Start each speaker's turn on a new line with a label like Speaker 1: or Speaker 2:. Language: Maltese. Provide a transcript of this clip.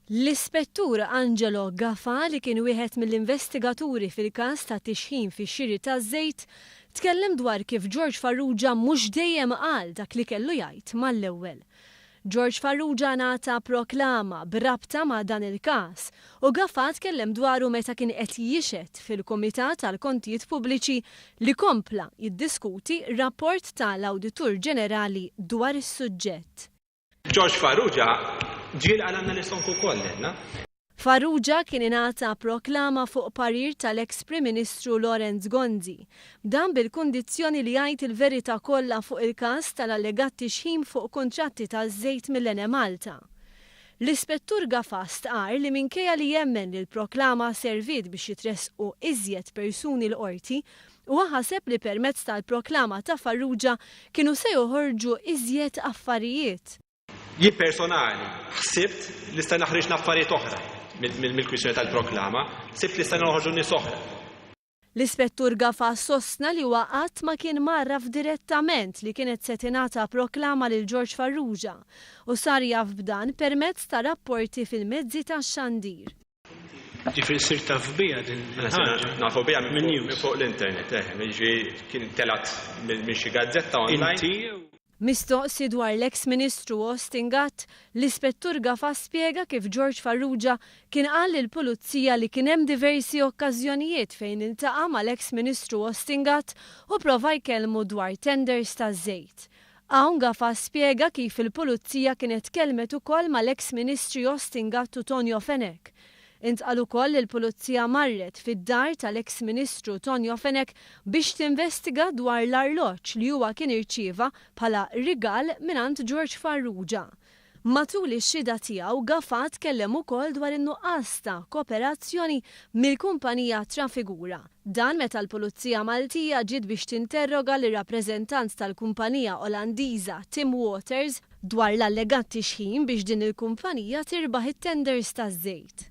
Speaker 1: L-Ispettur Angelo Gaffa li kien wieħed mill-investigaturi fil-każ ta' tixħim fix-xiri taż-żejt tkellem dwar kif George Farrugia mhux dejjem qal dak li kellu jgħid mal-ewwel. George Farrugia ngħata proklama b'rabta ma' dan il-każ u Gaffa tkellem dwaru meta kien qed jixed fil-Kumitat tal-Kontijiet Pubbliċi li kompla jiddiskuti rapport tal-Awditur Ġenerali dwar is-suġġett.
Speaker 2: George Farrugia ġiel għalanna nisonku kollha.
Speaker 1: Farrugia kien ingħata proklama fuq parir tal-eks Prim Ministru Lorenz Gonzi, dan bil-kundizzjoni li jgħid il-verità kollha fuq il-każ tal-allegat tixħim fuq kuntratti taż-żejt mill-Ene Malta. L-Ispettur Gaffa stqarr li minkejja li jemmen li l-proklama serviet biex jitressqu iżjed persuni l-qorti, huwa ħaseb li permezz tal-proklama ta' Farrugia kienu se joħorġu iżjed affarijiet.
Speaker 2: Jien personali ħsibt li sta naħriġ affarijiet oħra mill-kwissjoni tal-proklama, sibt li sta noħorġu nies oħra.
Speaker 1: L-Ispettur Gaffa sostna li huwa qatt ma kien marraf direttament li kienet se tingħata proklama lil George Farrugia u sar jaf b'dan permezz ta' rapporti fil-mezzi tax-xandir.
Speaker 3: Ġifieri sir taf biha din il-ħaġa.
Speaker 2: Nafu biha minn fuq l-internet, kien telat minn xi gazzetta online.
Speaker 1: Mistoqsi dwar l-eks Ministru Austin Gatt, l-Ispettur Gaffa spjega kif George Farrugia kien qal lill-Pulizija li kien hemm diversi okkażjonijiet fejn iltaqa' mal-eks Ministru Austin Gatt u prova jkellmu dwar tenders taż-żejt. Hawn Gaffa spjega kif il-Pulizija kienet kellmet ukoll mal-eks Ministri Austin Gatt u Tonio Fenech. Intqal ukoll li l-Pulizija marret fid-dar tal-eks Ministru Tonio Fenech biex tinvestiga dwar l-arloġġ li huwa kien irċieva bħala rigal mingħand George Farrugia. Matul ix-xhieda tiegħu Gaffa tkellem ukoll dwar in-nuqqas ta' kooperazzjoni mill-kumpanija Trafigura. Dan meta l-Pulizija Maltija ġiet biex tinterroga lir-rappreżentant tal-kumpanija Olandiża Tim Waters dwar l-allegat tixħim biex din il-kumpanija tirbaħ it-tenders taż-żejt.